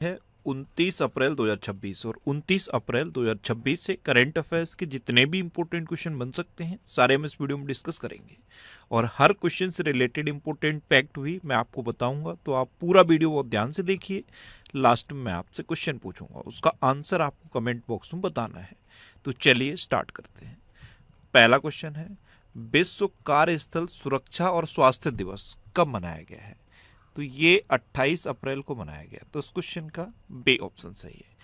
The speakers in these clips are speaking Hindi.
है 29 अप्रैल 2026 और 29 अप्रैल 2026 से करंट अफेयर्स के जितने भी इंपॉर्टेंट क्वेश्चन बन सकते हैं सारे हम इस वीडियो में डिस्कस करेंगे और हर क्वेश्चन से रिलेटेड इंपॉर्टेंट फैक्ट भी मैं आपको बताऊंगा। तो आप पूरा वीडियो बहुत ध्यान से देखिए। लास्ट में मैं आपसे क्वेश्चन पूछूंगा, उसका आंसर आपको कमेंट बॉक्स में बताना है। तो चलिए स्टार्ट करते हैं। पहला क्वेश्चन है, विश्व कार्यस्थल सुरक्षा और स्वास्थ्य दिवस कब मनाया गया है? तो ये 28 अप्रैल को मनाया गया। तो इस क्वेश्चन का बी ऑप्शन सही है।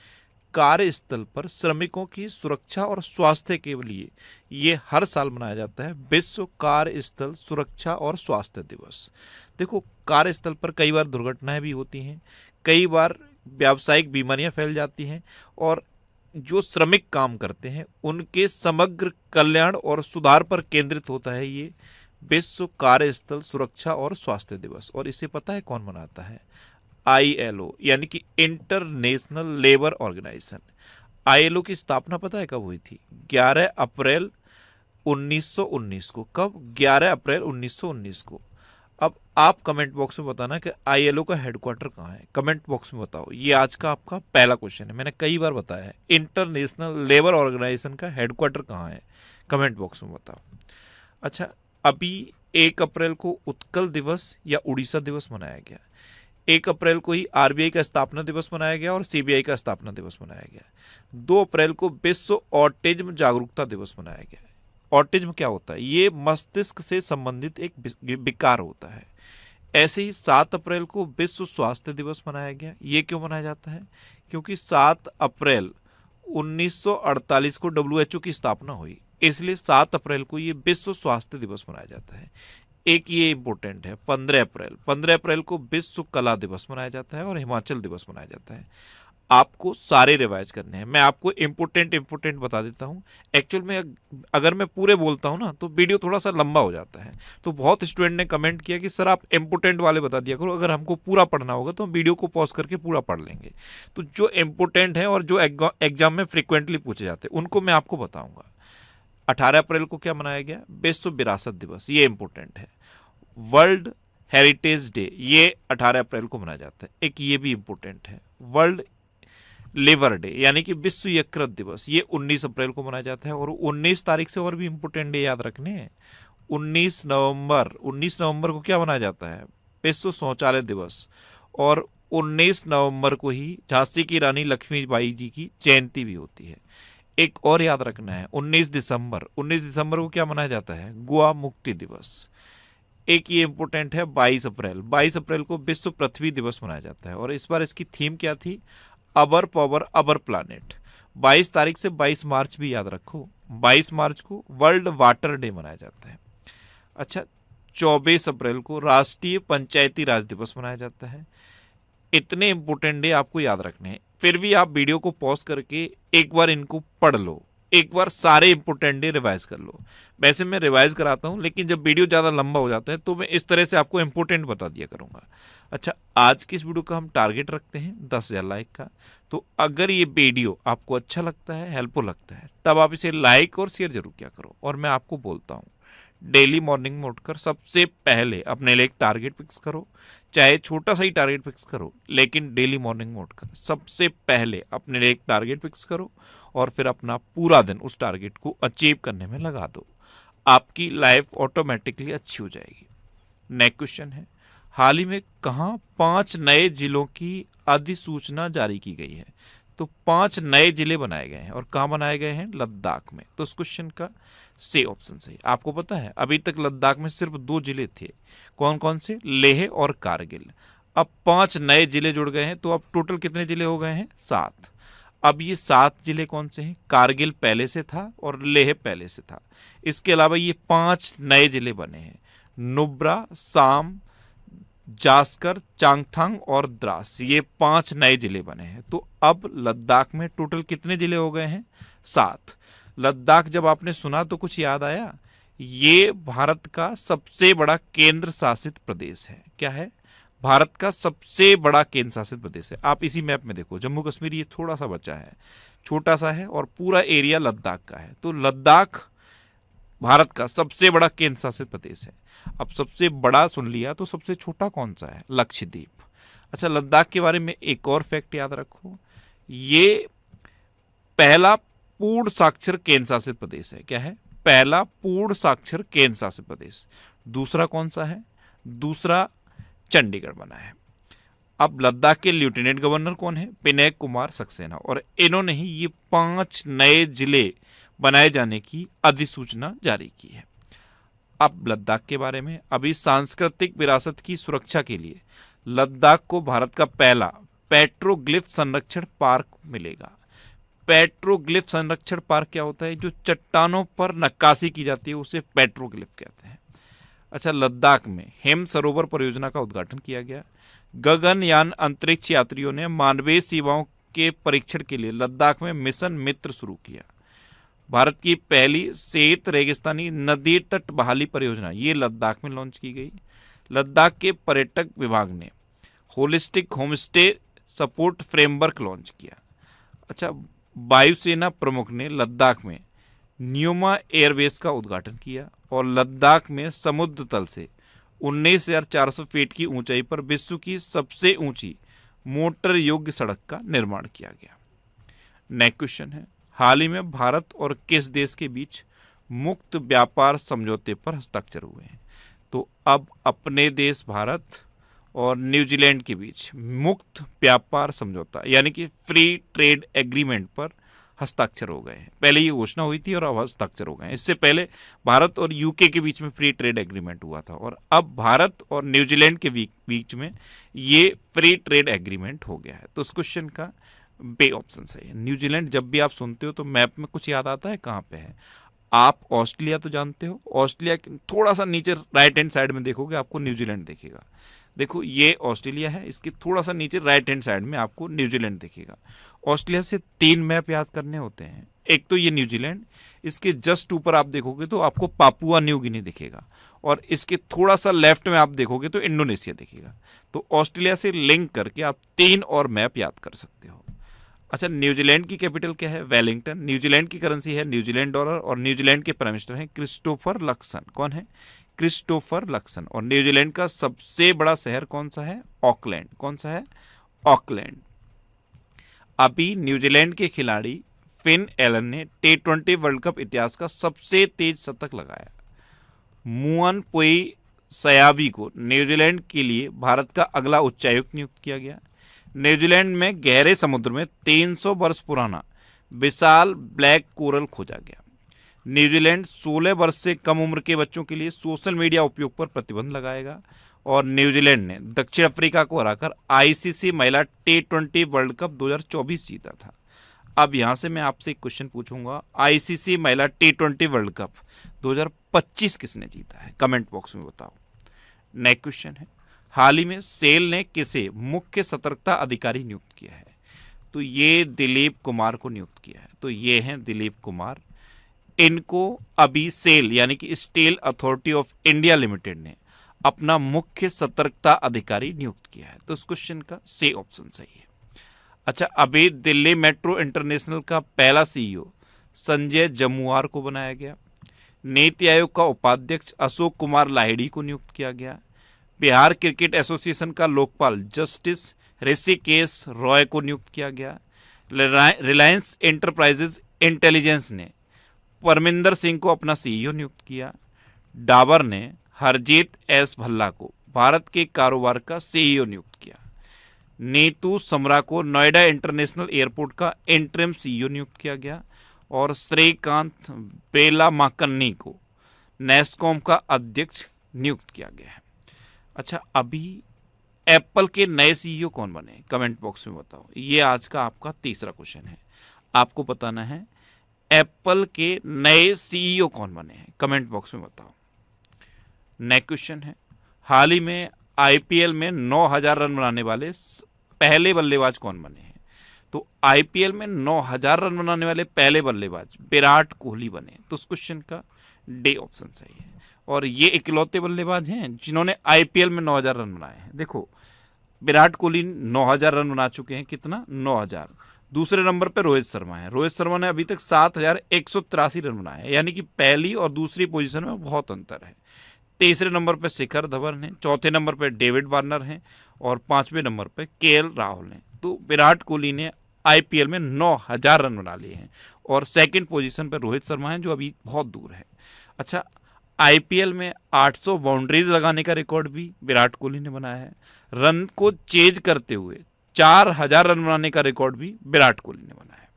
कार्यस्थल पर श्रमिकों की सुरक्षा और स्वास्थ्य के लिए ये हर साल मनाया जाता है, विश्व कार्यस्थल सुरक्षा और स्वास्थ्य दिवस। देखो, कार्यस्थल पर कई बार दुर्घटनाएं भी होती हैं, कई बार व्यावसायिक बीमारियां फैल जाती हैं और जो श्रमिक काम करते हैं उनके समग्र कल्याण और सुधार पर केंद्रित होता है ये विश्व कार्यस्थल सुरक्षा और स्वास्थ्य दिवस। और इसे पता है कौन मनाता है? ILO यानी कि इंटरनेशनल लेबर ऑर्गेनाइजेशन। ILO की स्थापना पता है कब हुई थी? 11 अप्रैल 1919 को। कब? 11 अप्रैल 1919 को। अब आप कमेंट बॉक्स में बताना कि ILO का हेडक्वार्टर कहाँ है। कमेंट बॉक्स में बताओ। ये आज का आपका पहला क्वेश्चन है, मैंने कई बार बताया है। इंटरनेशनल लेबर ऑर्गेनाइजेशन का हेडक्वार्टर कहाँ है? कमेंट बॉक्स में बताओ। अच्छा, अभी 1 अप्रैल को उत्कल दिवस या उड़ीसा दिवस मनाया गया। 1 अप्रैल को ही RBI का स्थापना दिवस मनाया गया और CBI का स्थापना दिवस मनाया गया। 2 अप्रैल को विश्व ऑटिज्म जागरूकता दिवस मनाया गया है। ऑटिज्म क्या होता है? ये मस्तिष्क से संबंधित एक विकार होता है। ऐसे ही 7 अप्रैल को विश्व स्वास्थ्य दिवस मनाया गया। ये क्यों मनाया जाता है? क्योंकि 7 अप्रैल 1948 को WHO की स्थापना हुई, इसलिए 7 अप्रैल को ये विश्व स्वास्थ्य दिवस मनाया जाता है। एक ये इंपॉर्टेंट है, 15 अप्रैल को विश्व कला दिवस मनाया जाता है और हिमाचल दिवस मनाया जाता है। आपको सारे रिवाइज करने हैं। मैं आपको इंपॉर्टेंट बता देता हूँ। एक्चुअल में अगर मैं पूरे बोलता हूँ ना तो वीडियो थोड़ा सा लंबा हो जाता है। तो बहुत स्टूडेंट ने कमेंट किया कि सर आप इंपॉर्टेंट वाले बता दिया करो, अगर हमको पूरा पढ़ना होगा तो हम वीडियो को पॉज करके पूरा पढ़ लेंगे। तो जो इंपॉर्टेंट है और जो एग्जाम में फ्रिक्वेंटली पूछे जाते हैं उनको मैं आपको बताऊंगा। 18 अप्रैल को क्या मनाया गया? विश्व विरासत दिवस। ये इंपॉर्टेंट है। वर्ल्ड हेरिटेज डे, ये 18 अप्रैल को मनाया जाता है। एक ये भी इंपॉर्टेंट है, वर्ल्ड लिवर डे यानी कि विश्व यकृत दिवस, ये 19 अप्रैल को मनाया जाता है। और 19 तारीख से और भी इंपॉर्टेंट डे याद रखने हैं। 19 नवंबर को क्या मनाया जाता है? विश्व शौचालय दिवस। और 19 नवंबर को ही झांसी की रानी लक्ष्मीबाई जी की जयंती भी होती है। एक और याद रखना है, 19 दिसंबर को क्या मनाया जाता है? गोवा मुक्ति दिवस। एक ये इंपॉर्टेंट है, 22 अप्रैल को विश्व पृथ्वी दिवस मनाया जाता है। और इस बार इसकी थीम क्या थी? अवर पावर अवर प्लानेट। 22 तारीख से 22 मार्च भी याद रखो, 22 मार्च को वर्ल्ड वाटर डे मनाया जाता है। अच्छा, 24 अप्रैल को राष्ट्रीय पंचायती राज दिवस मनाया जाता है। इतने इंपॉर्टेंट डे आपको याद रखने हैं। फिर भी आप वीडियो को पॉज करके एक बार इनको पढ़ लो, एक बार सारे इंपॉर्टेंट डे रिवाइज कर लो। वैसे मैं रिवाइज कराता हूँ, लेकिन जब वीडियो ज़्यादा लंबा हो जाता है तो मैं इस तरह से आपको इंपॉर्टेंट बता दिया करूँगा। अच्छा, आज की इस वीडियो का हम टारगेट रखते हैं 10,000 लाइक का। तो अगर ये वीडियो आपको अच्छा लगता है, हेल्पफुल लगता है, तब आप इसे लाइक और शेयर जरूर किया करो। और मैं आपको बोलता हूँ, डेली मॉर्निंग में उठकर सबसे पहले अपने लिए एक टारगेट फिक्स करो। चाहे छोटा सा ही टारगेट फिक्स करो, लेकिन डेली मॉर्निंग में उठकर सबसे पहले अपने लिए एक टारगेट फिक्स करो और फिर अपना पूरा दिन उस टारगेट को अचीव करने में लगा दो। आपकी लाइफ ऑटोमेटिकली अच्छी हो जाएगी। नेक्स्ट क्वेश्चन है, हाल ही में कहाँ 5 नए जिलों की अधिसूचना जारी की गई है? तो 5 नए जिले बनाए गए हैं और कहाँ बनाए गए हैं? लद्दाख में। तो इस क्वेश्चन का सी ऑप्शन सही। आपको पता है अभी तक लद्दाख में सिर्फ 2 जिले थे। कौन कौन से? लेह और कारगिल। अब 5 नए जिले जुड़ गए हैं, तो अब टोटल कितने जिले हो गए हैं? 7। अब ये 7 जिले कौन से हैं? कारगिल पहले से था और लेह पहले से था। इसके अलावा ये 5 नए जिले बने हैं, नुब्रा, साम, जास्कर, चांगथांग और द्रास। ये 5 नए जिले बने हैं। तो अब लद्दाख में टोटल कितने जिले हो गए हैं? 7। लद्दाख जब आपने सुना तो कुछ याद आया? ये भारत का सबसे बड़ा केंद्र शासित प्रदेश है। क्या है? भारत का सबसे बड़ा केंद्र शासित प्रदेश है। आप इसी मैप में देखो, जम्मू कश्मीर ये थोड़ा सा बचा है, छोटा सा है, और पूरा एरिया लद्दाख का है। तो लद्दाख भारत का सबसे बड़ा केंद्र शासित प्रदेश है। अब सबसे बड़ा सुन लिया, तो सबसे छोटा कौन सा है? लक्षद्वीप। अच्छा, लद्दाख के बारे में एक और फैक्ट याद रखो, ये पहला पूर्ण साक्षर केंद्र शासित प्रदेश है। क्या है? पहला पूर्ण साक्षर केंद्र शासित प्रदेश। दूसरा कौन सा है? दूसरा चंडीगढ़ बना है। अब लद्दाख के लेफ्टिनेंट गवर्नर कौन है? विनय कुमार सक्सेना, और इन्होंने ही ये 5 नए जिले बनाए जाने की अधिसूचना जारी की है। अब लद्दाख के बारे में, अभी सांस्कृतिक विरासत की सुरक्षा के लिए लद्दाख को भारत का पहला पेट्रोग्लिफ संरक्षण पार्क मिलेगा। पेट्रोग्लिफ संरक्षण पार्क क्या होता है? जो चट्टानों पर नक्काशी की जाती है उसे पेट्रोग्लिफ कहते हैं। अच्छा, लद्दाख में हेम सरोवर परियोजना का उद्घाटन किया गया। गगनयान अंतरिक्ष यात्रियों ने मानवीय सेवाओं के परीक्षण के लिए लद्दाख में मिशन मित्र शुरू किया। भारत की पहली श्वेत रेगिस्तानी नदी तट बहाली परियोजना ये लद्दाख में लॉन्च की गई। लद्दाख के पर्यटक विभाग ने holistic homestay support framework launch किया। अच्छा, वायुसेना प्रमुख ने लद्दाख में न्यूमा एयरबेस का उद्घाटन किया और लद्दाख में समुद्र तल से 19,400 फीट की ऊंचाई पर विश्व की सबसे ऊंची मोटर योग्य सड़क का निर्माण किया गया। नेक्स्ट क्वेश्चन है, हाल ही में भारत और किस देश के बीच मुक्त व्यापार समझौते पर हस्ताक्षर हुए हैं? तो अब अपने देश भारत और न्यूजीलैंड के बीच मुक्त व्यापार समझौता यानी कि फ्री ट्रेड एग्रीमेंट पर हस्ताक्षर हो गए हैं। पहले ये घोषणा हुई थी और अब हस्ताक्षर हो गए हैं। इससे पहले भारत और यूके के बीच में फ्री ट्रेड एग्रीमेंट हुआ था और अब भारत और न्यूजीलैंड के बीच में ये फ्री ट्रेड एग्रीमेंट हो गया है। तो इस क्वेश्चन का बे ऑप्शन सही है। न्यूजीलैंड जब भी आप सुनते हो तो मैप में कुछ याद आता है कहाँ पे है? आप ऑस्ट्रेलिया तो जानते हो, ऑस्ट्रेलिया के थोड़ा सा नीचे राइट हैंड साइड में देखोगे आपको न्यूजीलैंड दिखेगा। देखो ये ऑस्ट्रेलिया है, इसके थोड़ा सा नीचे राइट हैंड साइड में आपको न्यूजीलैंड दिखेगा। ऑस्ट्रेलिया से 3 मैप याद करने होते हैं, एक तो ये न्यूजीलैंड, इसके जस्ट ऊपर आप देखोगे तो आपको पापुआ न्यू गिनी दिखेगा और इसके थोड़ा सा लेफ्ट में आप देखोगे तो इंडोनेशिया दिखेगा। तो ऑस्ट्रेलिया से लिंक करके आप 3 और मैप याद कर सकते हो। अच्छा, न्यूजीलैंड की कैपिटल क्या है? वेलिंगटन। न्यूजीलैंड की करेंसी है न्यूजीलैंड डॉलर और न्यूजीलैंड के प्राइम मिनिस्टर हैं क्रिस्टोफर लक्सन। कौन है? Christopher Luxon. और न्यूजीलैंड का सबसे बड़ा शहर कौन सा है? ऑकलैंड। कौन सा है? ऑकलैंड। अभी न्यूजीलैंड के खिलाड़ी फिन एलन ने T20 वर्ल्ड कप इतिहास का सबसे तेज शतक लगाया। मुअन पुई सयावी को न्यूजीलैंड के लिए भारत का अगला उच्चायुक्त नियुक्त किया गया। न्यूजीलैंड में गहरे समुद्र में 300 वर्ष पुराना विशाल ब्लैक कोरल खोजा गया। न्यूजीलैंड 16 वर्ष से कम उम्र के बच्चों के लिए सोशल मीडिया उपयोग पर प्रतिबंध लगाएगा और न्यूजीलैंड ने दक्षिण अफ्रीका को हराकर ICC महिला T20 वर्ल्ड कप 2024 जीता था। अब यहाँ से मैं आपसे एक क्वेश्चन पूछूंगा, ICC महिला T20 वर्ल्ड कप 2025 किसने जीता है? कमेंट बॉक्स में बताओ। नेक्स्ट क्वेश्चन है, हाल ही में सेल ने किसे मुख्य सतर्कता अधिकारी नियुक्त किया है? तो ये दिलीप कुमार को नियुक्त किया है। तो ये हैं दिलीप कुमार। इनको अभी सेल यानी कि steel authority of India limited ने अपना मुख्य सतर्कता अधिकारी नियुक्त किया है। तो इस क्वेश्चन का सी ऑप्शन सही है। अच्छा, अभी दिल्ली मेट्रो इंटरनेशनल का पहला CEO संजय जमुआर को बनाया गया। नीति आयोग का उपाध्यक्ष अशोक कुमार लाहिड़ी को नियुक्त किया गया। बिहार क्रिकेट एसोसिएशन का लोकपाल जस्टिस ऋषिकेश रॉय को नियुक्त किया गया। रिलायंस एंटरप्राइजेज इंटेलिजेंस ने परमिंदर सिंह को अपना CEO नियुक्त किया। डाबर ने हरजीत एस भल्ला को भारत के कारोबार का CEO नियुक्त किया। नीतू समरा को नोएडा इंटरनेशनल एयरपोर्ट का इंटरिम CEO नियुक्त किया गया और श्रीकांत बेलामाकन्नी को नेस्कॉम का अध्यक्ष नियुक्त किया गया है। अच्छा, अभी एप्पल के नए CEO कौन बने? कमेंट बॉक्स में बताओ। ये आज का आपका तीसरा क्वेश्चन है। आपको बताना है एप्पल के नए CEO कौन बने हैं? कमेंट बॉक्स में बताओ। नेक्स्ट क्वेश्चन है, हाल ही में IPL में 9,000 रन बनाने वाले पहले बल्लेबाज कौन बने हैं? तो IPL में 9,000 रन बनाने वाले पहले बल्लेबाज विराट कोहली बने। तो उस क्वेश्चन का डी ऑप्शन सही है और ये इकलौते बल्लेबाज हैं जिन्होंने IPL में 9,000 रन बनाए हैं। देखो, विराट कोहली 9,000 रन बना चुके हैं। कितना? 9,000। दूसरे नंबर पर रोहित शर्मा है। रोहित शर्मा ने अभी तक 7,183 रन बनाए हैं, यानी कि पहली और दूसरी पोजीशन में बहुत अंतर है। तीसरे नंबर पे शिखर धवन है, चौथे नंबर पे डेविड वार्नर हैं और पांचवें नंबर पे केएल राहुल हैं। तो विराट कोहली ने आईपीएल में 9000 रन बना लिए हैं और सेकंड पोजीशन पर रोहित शर्मा हैं जो अभी बहुत दूर है। अच्छा, आईपीएल में 800 बाउंड्रीज लगाने का रिकॉर्ड भी विराट कोहली ने बनाया है। रन को चेज करते हुए 4000 रन बनाने का रिकॉर्ड भी विराट कोहली ने बनाया है।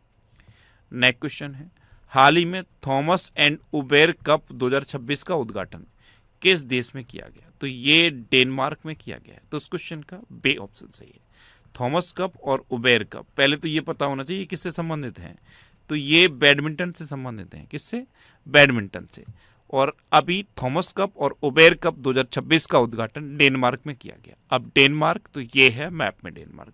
नेक्स्ट क्वेश्चन है, हाल ही में थॉमस एंड उबेर कप 2026 का उद्घाटन किस देश में किया गया? तो ये डेनमार्क में किया गया है। तो इस क्वेश्चन का बे ऑप्शन सही है। थॉमस कप और उबेर कप, पहले तो ये पता होना चाहिए किससे संबंधित हैं। तो ये बैडमिंटन से संबंधित हैं। किससे? बैडमिंटन से। और अभी थॉमस कप और उबेर कप 2026 का उद्घाटन डेनमार्क में किया गया। अब डेनमार्क, तो ये है मैप में डेनमार्क।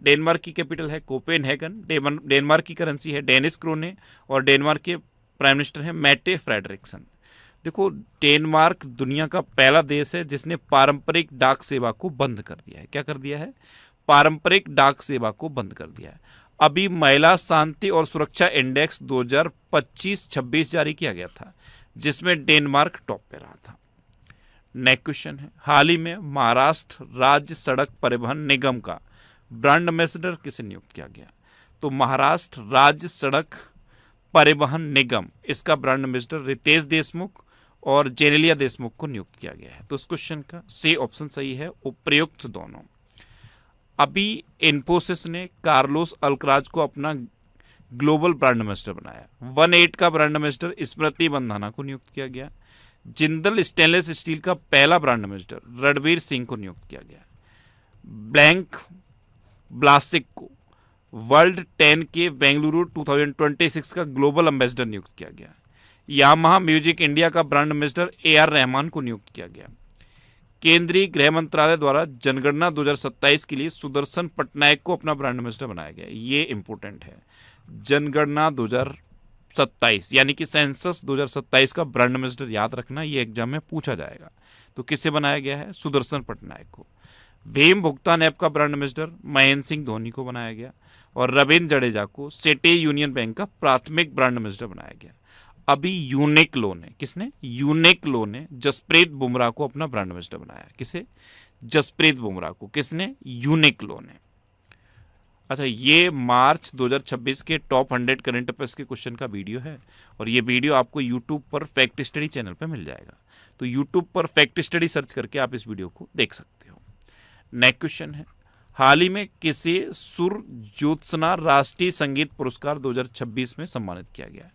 डेनमार्क की कैपिटल है कोपेनहेगन। डेनमार्क की करेंसी है डेनिश क्रोने और डेनमार्क के प्राइम मिनिस्टर हैं मैटे फ्रेडरिक्सन। देखो, डेनमार्क दुनिया का पहला देश है जिसने पारंपरिक डाक सेवा को बंद कर दिया है। क्या कर दिया है? पारंपरिक डाक सेवा को बंद कर दिया है। अभी महिला शांति और सुरक्षा इंडेक्स 2025-26 जारी किया गया था जिसमें डेनमार्क टॉप पे रहा था। नेक्स्ट क्वेश्चन है, हाल ही में महाराष्ट्र राज्य सड़क परिवहन निगम का ब्रांड एम्बेसडर किसे नियुक्त किया गया? तो महाराष्ट्र राज्य सड़क परिवहन निगम, इसका ब्रांड एम्बेसडर रितेश देशमुख और जेनेलिया देशमुख को नियुक्त किया गया है। तो इस क्वेश्चन का सी ऑप्शन सही है, उपयुक्त दोनों। अभी इन्फोसिस ने कार्लोस अल्कराज को अपना ग्लोबल ब्रांड एम्बेसडर बनाया। 18 का ब्रांड एम्बेसडर स्मृति बंधाना को नियुक्त किया गया। जिंदल स्टेनलेस स्टील का पहला ब्रांड एम्बेसडर रणवीर सिंह को नियुक्त किया गया। ब्लैंक ब्लासिक को वर्ल्ड 10 के बेंगलुरु 2026 का ग्लोबल एम्बेसडर नियुक्त किया गया। यामाहा म्यूजिक इंडिया का ब्रांड एम्बेसडर AR रहमान को नियुक्त किया गया। केंद्रीय गृह मंत्रालय द्वारा जनगणना 2027 के लिए सुदर्शन पटनायक को अपना ब्रांड एम्बेसडर बनाया गया। ये इंपॉर्टेंट है, जनगणना 2027 यानी कि सेंसस 2027 का ब्रांड एम्बेसडर याद रखना, ये एग्जाम में पूछा जाएगा। तो किससे बनाया गया है? सुदर्शन पटनायक को। भीम भुगतान ऐप का ब्रांड एम्बेसडर महेंद्र सिंह धोनी को बनाया गया और रविंद्र जडेजा को सिटी यूनियन बैंक का प्राथमिक ब्रांड एम्बेसडर बनाया गया। अभी यूनिक्लो ने, किसने? यूनिक्लो ने जसप्रीत बुमराह को अपना ब्रांड एम्बेसडर बनाया। किसे? जसप्रीत बुमराह को। किसने? यूनिक्लो ने। अच्छा, ये मार्च 2026 के टॉप 100 करंट अफेयर्स के क्वेश्चन का वीडियो है और ये वीडियो आपको यूट्यूब पर फैक्ट स्टडी चैनल पर मिल जाएगा। तो यूट्यूब पर फैक्ट स्टडी सर्च करके आप इस वीडियो को देख सकते हो। नेक्स्ट क्वेश्चन है, हाल ही में किसे सुर ज्योत्सना राष्ट्रीय संगीत पुरस्कार 2026 में सम्मानित किया गया?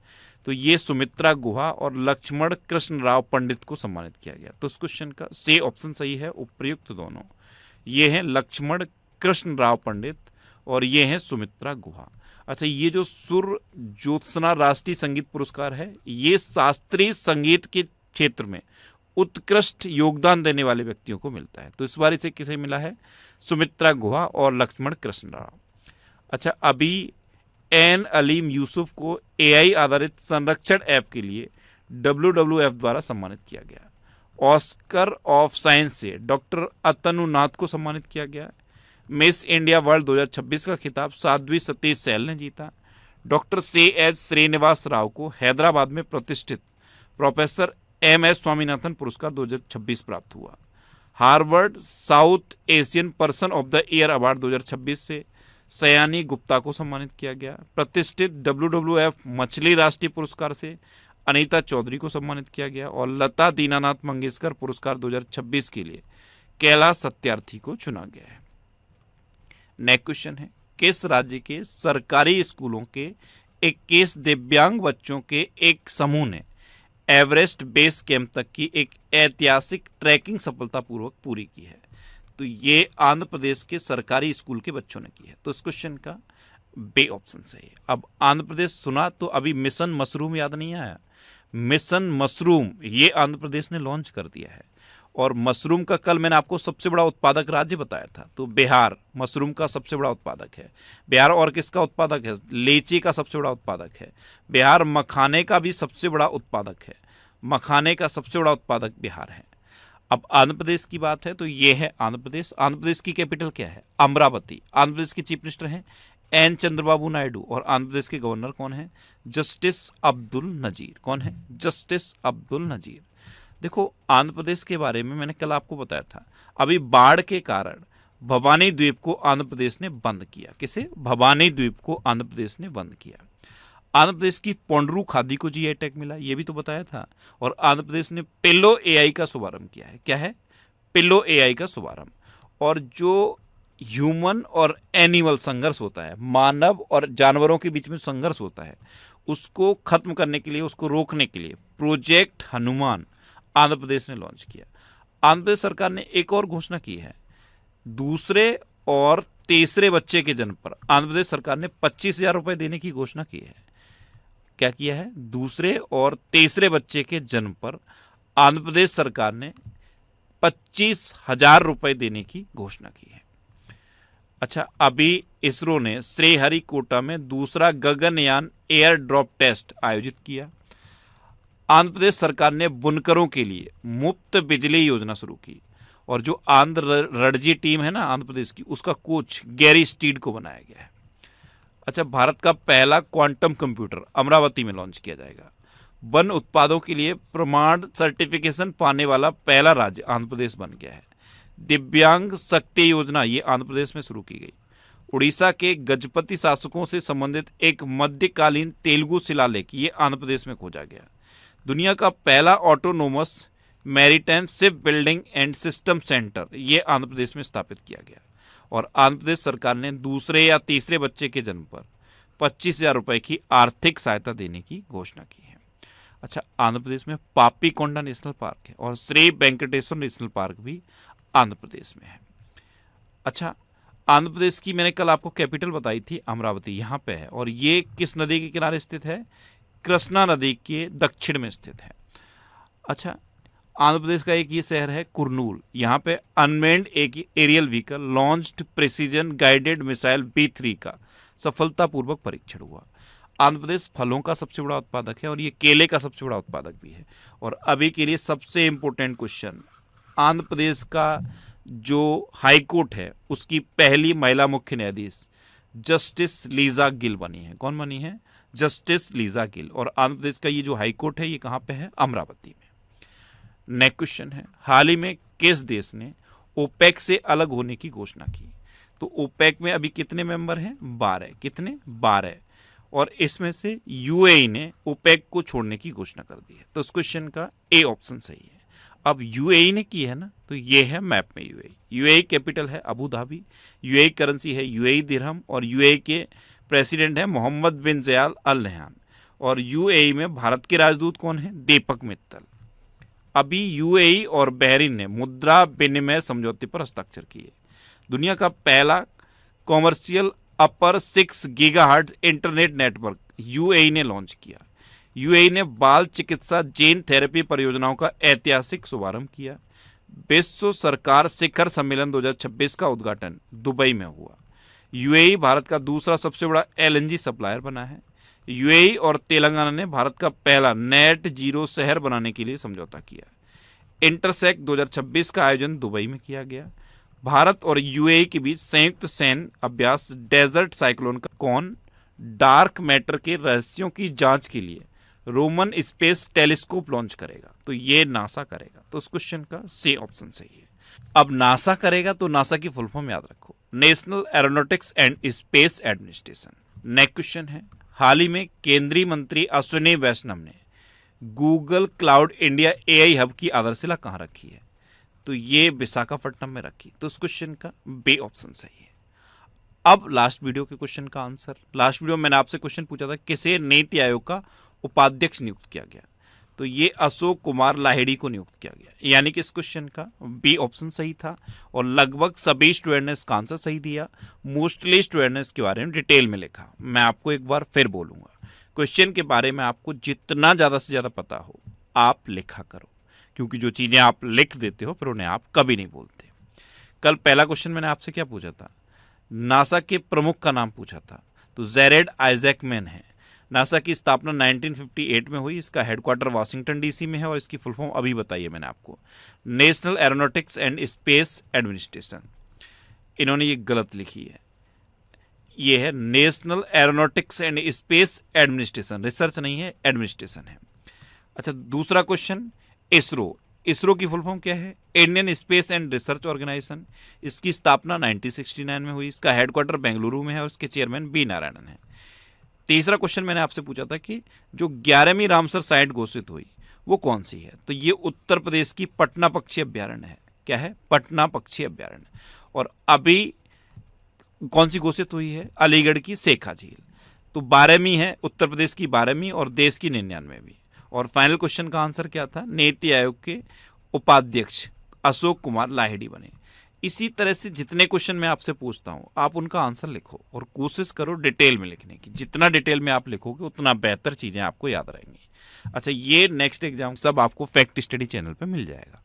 तो ये सुमित्रा गुहा और लक्ष्मण कृष्ण राव पंडित को सम्मानित किया गया। तो इस क्वेश्चन का सी ऑप्शन सही है, उपयुक्त दोनों। ये हैं लक्ष्मण कृष्ण राव पंडित और ये हैं सुमित्रा गुहा। अच्छा, ये जो सुर ज्योत्सना राष्ट्रीय संगीत पुरस्कार है, ये शास्त्रीय संगीत के क्षेत्र में उत्कृष्ट योगदान देने वाले व्यक्तियों को मिलता है। तो इस बार इसे किसे मिला है? सुमित्रा गुहा और लक्ष्मण कृष्ण राव। अच्छा, अभी एन अलीम यूसुफ को AI आधारित संरक्षण ऐप के लिए WWF द्वारा सम्मानित किया गया। ऑस्कर ऑफ साइंस से डॉक्टर अतनुनाथ को सम्मानित किया गया। मिस इंडिया वर्ल्ड 2026 का खिताब साध्वी सतीश सैल ने जीता। डॉक्टर CH श्रीनिवास राव को हैदराबाद में प्रतिष्ठित प्रोफेसर MS स्वामीनाथन पुरस्कार 2026 प्राप्त हुआ। Harvard south Asian person of the year award 2026 से सयानी गुप्ता को सम्मानित किया गया। प्रतिष्ठित WWF मछली राष्ट्रीय पुरस्कार से अनीता चौधरी को सम्मानित किया गया और लता दीनानाथ मंगेशकर पुरस्कार 2026 के लिए कैलाश सत्यार्थी को चुना गया है। नेक्स्ट क्वेश्चन है, किस राज्य के सरकारी स्कूलों के 21 दिव्यांग बच्चों के एक समूह ने एवरेस्ट बेस कैंप तक की एक ऐतिहासिक ट्रैकिंग सफलतापूर्वक पूरी की है? तो ये आंध्र प्रदेश के सरकारी स्कूल के बच्चों ने की है। तो इस क्वेश्चन का बे ऑप्शन सही है। अब आंध्र प्रदेश सुना तो अभी मिशन मशरूम याद नहीं आया? मिशन मशरूम ये आंध्र प्रदेश ने लॉन्च कर दिया है और मशरूम का कल मैंने आपको सबसे बड़ा उत्पादक राज्य बताया था। तो बिहार मशरूम का सबसे बड़ा उत्पादक है। बिहार और किसका उत्पादक है? लीची का सबसे बड़ा उत्पादक है। बिहार मखाने का भी सबसे बड़ा उत्पादक है। मखाने का सबसे बड़ा उत्पादक बिहार है। अब आंध्र प्रदेश की बात है तो ये है आंध्र प्रदेश। आंध्र प्रदेश की कैपिटल क्या है? अमरावती। आंध्र प्रदेश के चीफ मिनिस्टर हैं N चंद्रबाबू नायडू और आंध्र प्रदेश के गवर्नर कौन है? जस्टिस अब्दुल नजीर। कौन है? जस्टिस अब्दुल नजीर। देखो, आंध्र प्रदेश के बारे में मैंने कल आपको बताया था, अभी बाढ़ के कारण भवानी द्वीप को आंध्र प्रदेश ने बंद किया। किसे? भवानी द्वीप को आंध्र प्रदेश ने बंद किया। आंध्र प्रदेश की पोंड्रू खादी को जीआई टैग मिला, ये भी तो बताया था। और आंध्र प्रदेश ने पिल्लो एआई का शुभारंभ किया है। क्या है? पिल्लो एआई का शुभारंभ। और जो ह्यूमन और एनिमल संघर्ष होता है, मानव और जानवरों के बीच में संघर्ष होता है, उसको खत्म करने के लिए, उसको रोकने के लिए प्रोजेक्ट हनुमान आंध्र प्रदेश ने लॉन्च किया। आंध्र प्रदेश सरकार ने एक और घोषणा की है, दूसरे और तीसरे बच्चे के जन्म पर आंध्र प्रदेश सरकार ने 25,000 रुपए देने की घोषणा की है। क्या किया है? दूसरे और तीसरे बच्चे के जन्म पर आंध्र प्रदेश सरकार ने 25,000 रुपए देने की घोषणा की है। अच्छा, अभी इसरो ने श्रीहरिकोटा में दूसरा गगनयान एयर ड्रॉप टेस्ट आयोजित किया। आंध्र प्रदेश सरकार ने बुनकरों के लिए मुफ्त बिजली योजना शुरू की। और जो आंध्र रणजी टीम है ना आंध्र प्रदेश की, उसका कोच गैरी स्टीड को बनाया गया है। अच्छा, भारत का पहला क्वांटम कंप्यूटर अमरावती में लॉन्च किया जाएगा। वन उत्पादों के लिए प्रमाण सर्टिफिकेशन पाने वाला पहला राज्य आंध्र प्रदेश बन गया है। दिव्यांग शक्ति योजना ये आंध्र प्रदेश में शुरू की गई। उड़ीसा के गजपति शासकों से संबंधित एक मध्यकालीन तेलुगु शिलालेख ये आंध्र प्रदेश में खोजा गया। दुनिया का पहला autonomous maritime ship building and system centre ये आंध्र प्रदेश में स्थापित किया गया। और आंध्र प्रदेश सरकार ने दूसरे या तीसरे बच्चे के जन्म पर 25,000 रुपए की आर्थिक सहायता देने की घोषणा की है। अच्छा, आंध्र प्रदेश में पापीकोंडा नेशनल पार्क है और श्री वेंकटेश्वर नेशनल पार्क भी आंध्र प्रदेश में है। अच्छा, आंध्र प्रदेश की मैंने कल आपको कैपिटल बताई थी, अमरावती यहाँ पे है। और ये किस नदी के किनारे स्थित है? कृष्णा नदी के दक्षिण में स्थित है। अच्छा, आंध्र प्रदेश का एक ये शहर है कुरनूल, यहाँ पे अनमेन्ड एक aerial vehicle launched precision guided missile B3 का सफलतापूर्वक परीक्षण हुआ। आंध्र प्रदेश फलों का सबसे बड़ा उत्पादक है और ये केले का सबसे बड़ा उत्पादक भी है। और अभी के लिए सबसे इम्पोर्टेंट क्वेश्चन, आंध्र प्रदेश का जो हाई कोर्ट है उसकी पहली महिला मुख्य न्यायाधीश जस्टिस लीजा गिल बनी है। कौन बनी है? Justice Lisa Gill. और आंध्र प्रदेश का ये जो हाई कोर्ट है ये कहाँ पे है? अमरावती में। नेक्स्ट क्वेश्चन है, हाल ही में किस देश ने ओपेक से अलग होने की घोषणा की? तो ओपेक में अभी कितने मेंबर हैं? 12। कितने? 12। और इसमें से यूएई ने ओपेक को छोड़ने की घोषणा कर दी है। तो इस क्वेश्चन का ए ऑप्शन सही है। अब यूएई ने की है ना, तो ये है मैप में यूएई। यूएई कैपिटल है अबू धाबी, यूएई करेंसी है यूएई दिरहम और यूएई के प्रेसिडेंट है मोहम्मद बिन जयाल अल नहयान। और यूएई में भारत के राजदूत कौन है? दीपक मित्तल। अभी यूएई और बहरीन ने मुद्रा विनिमय समझौते पर हस्ताक्षर किए। दुनिया का पहला कॉमर्शियल अपर 6 गीगाहर्ट्ज इंटरनेट नेटवर्क यूएई ने लॉन्च किया। यूएई ने बाल चिकित्सा जीन थेरेपी परियोजनाओं का ऐतिहासिक शुभारंभ किया। विश्व सरकार शिखर सम्मेलन 2026 का उद्घाटन दुबई में हुआ। यूएई भारत का दूसरा सबसे बड़ा एलएनजी सप्लायर बना है। यूएई और तेलंगाना ने भारत का पहला नेट जीरो शहर बनाने के लिए समझौता किया। इंटरसेक्ट 2026 का आयोजन दुबई में किया गया। भारत और यूएई के बीच संयुक्त सैन्य अभ्यास डेजर्ट साइक्लोन का कौन डार्क मैटर के रहस्यों की जांच के लिए रोमन स्पेस टेलीस्कोप लॉन्च करेगा? तो ये नासा करेगा। तो उस क्वेश्चन का सी ऑप्शन सही है। अब नासा करेगा तो नासा की फुल फॉर्म याद रखो, national aeronautics and space administration. Next question है, हाल ही में केंद्रीय मंत्री अश्विनी वैष्णव ने Google cloud India AI hub की आधारशिला कहाँ रखी है? तो ये विशाखापट्टनम में रखी। तो इस क्वेश्चन का बी ऑप्शन सही है। अब लास्ट वीडियो के क्वेश्चन का आंसर। लास्ट वीडियो में मैंने आपसे क्वेश्चन पूछा था किसे नीति आयोग का उपाध्यक्ष नियुक्त किया गया? तो ये अशोक कुमार लाहिड़ी को नियुक्त किया गया। यानी कि इस क्वेश्चन का बी ऑप्शन सही था और लगभग सभी स्टूडेंट ने इसका आंसर सही दिया। मोस्टली स्टूडेंट ने इसके बारे में डिटेल में लिखा। मैं आपको एक बार फिर बोलूँगा, क्वेश्चन के बारे में आपको जितना ज़्यादा से ज़्यादा पता हो आप लिखा करो, क्योंकि जो चीज़ें आप लिख देते हो फिर उन्हें आप कभी नहीं बोलते। कल पहला क्वेश्चन मैंने आपसे क्या पूछा था? नासा के प्रमुख का नाम पूछा था, तो जेरेड आइजैकमैन है। नासा की स्थापना 1958 में हुई। इसका हेडक्वार्टर वाशिंगटन डीसी में है और इसकी फुल फॉर्म अभी बताई है मैंने आपको, national aeronautics and space administration. इन्होंने ये गलत लिखी है, ये है national aeronautics and space administration. Research नहीं है, एडमिनिस्ट्रेशन है। अच्छा, दूसरा क्वेश्चन, इसरो इसरो की फुल फॉर्म क्या है? Indian space and research organisation. इसकी स्थापना 1969 में हुई। इसका हेडक्वार्टर बेंगलुरु में है और इसके चेयरमैन बी नारायणन है। तीसरा क्वेश्चन मैंने आपसे पूछा था कि जो 11वीं रामसर साइट घोषित हुई वो कौन सी है? तो ये उत्तर प्रदेश की पटना पक्षी अभ्यारण्य है। क्या है? पटना पक्षी अभ्यारण्य। और अभी कौन सी घोषित हुई है? अलीगढ़ की शेखा झील। तो 12वीं है, उत्तर प्रदेश की 12वीं और देश की 99वीं। और फाइनल क्वेश्चन का आंसर क्या था? नीति आयोग के उपाध्यक्ष अशोक कुमार लाहिड़ी बने। इसी तरह से जितने क्वेश्चन मैं आपसे पूछता हूँ आप उनका आंसर लिखो और कोशिश करो डिटेल में लिखने की। जितना डिटेल में आप लिखोगे उतना बेहतर चीज़ें आपको याद रहेंगी। अच्छा, ये नेक्स्ट एग्जाम सब आपको फैक्ट स्टडी चैनल पे मिल जाएगा।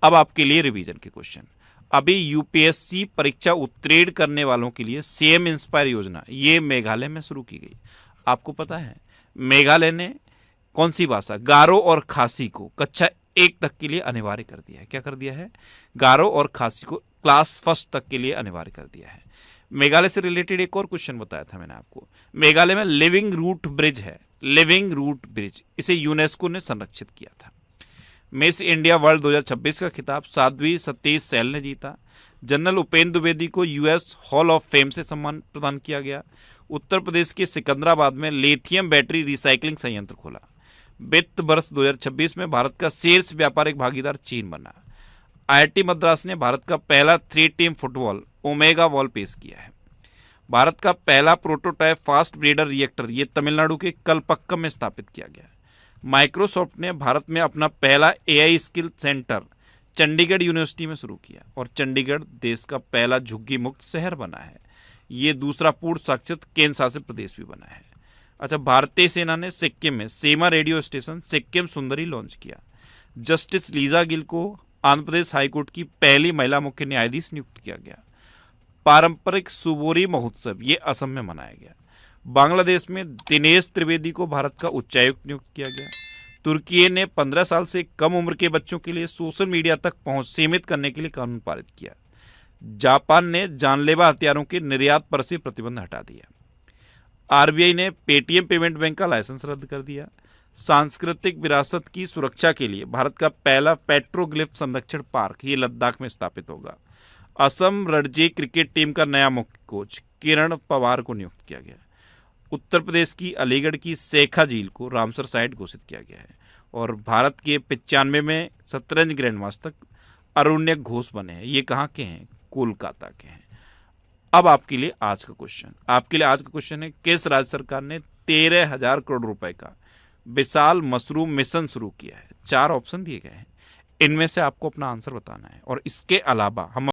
अब आपके लिए रिवीजन के क्वेश्चन। अभी यूपीएससी परीक्षा उत्तीर्ण करने वालों के लिए सीएम इंस्पायर योजना ये मेघालय में शुरू की गई। आपको पता है मेघालय ने कौन सी भाषा, गारो और खासी को कक्षा 1 तक के लिए अनिवार्य कर दिया है? क्या कर दिया है? गारो और खासी को क्लास 1 तक के लिए अनिवार्य कर दिया है। मेघालय से रिलेटेड एक और क्वेश्चन बताया था मैंने आपको। मेघालय में लिविंग रूट ब्रिज है, लिविंग रूट ब्रिज, इसे यूनेस्को ने संरक्षित किया था। मिस इंडिया वर्ल्ड 2026 का खिताब साध्वी सतीश सैल ने जीता। जनरल उपेंद्र द्विवेदी को यूएस हॉल ऑफ फेम से सम्मान प्रदान किया गया। उत्तर प्रदेश के सिकंदराबाद में लिथियम बैटरी रिसाइकलिंग संयंत्र खोला। वित्त वर्ष 2026 में भारत का शीर्ष व्यापारिक भागीदार चीन बना। आईआईटी मद्रास ने भारत का पहला 3 टीम फुटबॉल ओमेगा बॉल पेश किया है। भारत का पहला प्रोटोटाइप फास्ट ब्रीडर रिएक्टर ये तमिलनाडु के कलपक्कम में स्थापित किया गया। माइक्रोसॉफ्ट ने भारत में अपना पहला AI skill centre Chandigarh university में शुरू किया और चंडीगढ़ देश का पहला झुग्गी मुक्त शहर बना है। ये दूसरा पूर्ण शासित केंद्र शासित प्रदेश भी बना है। अच्छा, भारतीय सेना ने सिक्किम में सीमा रेडियो स्टेशन सिक्किम सुंदरी लॉन्च किया। जस्टिस लीजा गिल को आंध्र प्रदेश हाईकोर्ट की पहली महिला मुख्य न्यायाधीश नियुक्त किया गया। पारंपरिक सुबोरी महोत्सव ये असम में मनाया गया। बांग्लादेश में दिनेश त्रिवेदी को भारत का उच्चायुक्त नियुक्त किया गया। तुर्की ने 15 साल से कम उम्र के बच्चों के लिए सोशल मीडिया तक पहुंच सीमित करने के लिए कानून पारित किया। जापान ने जानलेवा हथियारों के निर्यात पर से प्रतिबंध हटा दिया। आरबीआई ने पेटीएम पेमेंट बैंक का लाइसेंस रद्द कर दिया। सांस्कृतिक विरासत की सुरक्षा के लिए भारत का पहला पेट्रोग्लिफ संरक्षण पार्क ये लद्दाख में स्थापित होगा। असम रणजी क्रिकेट टीम का नया मुख्य कोच किरण पवार को नियुक्त किया गया। उत्तर प्रदेश की अलीगढ़ की शेखा झील को रामसर साइट घोषित किया गया है। और भारत के 95 में शतरंज ग्रैंड मास्टर अरुण्य घोष बने हैं। ये कहाँ के हैं? कोलकाता के हैं। अब आपके लिए आज का क्वेश्चन है किस राज्य सरकार ने 13,000 करोड़ रुपए का विशाल मशरूम मिशन शुरू किया है? 4 ऑप्शन दिए गए हैं, इनमें से आपको अपना आंसर बताना है। और इसके अलावा हम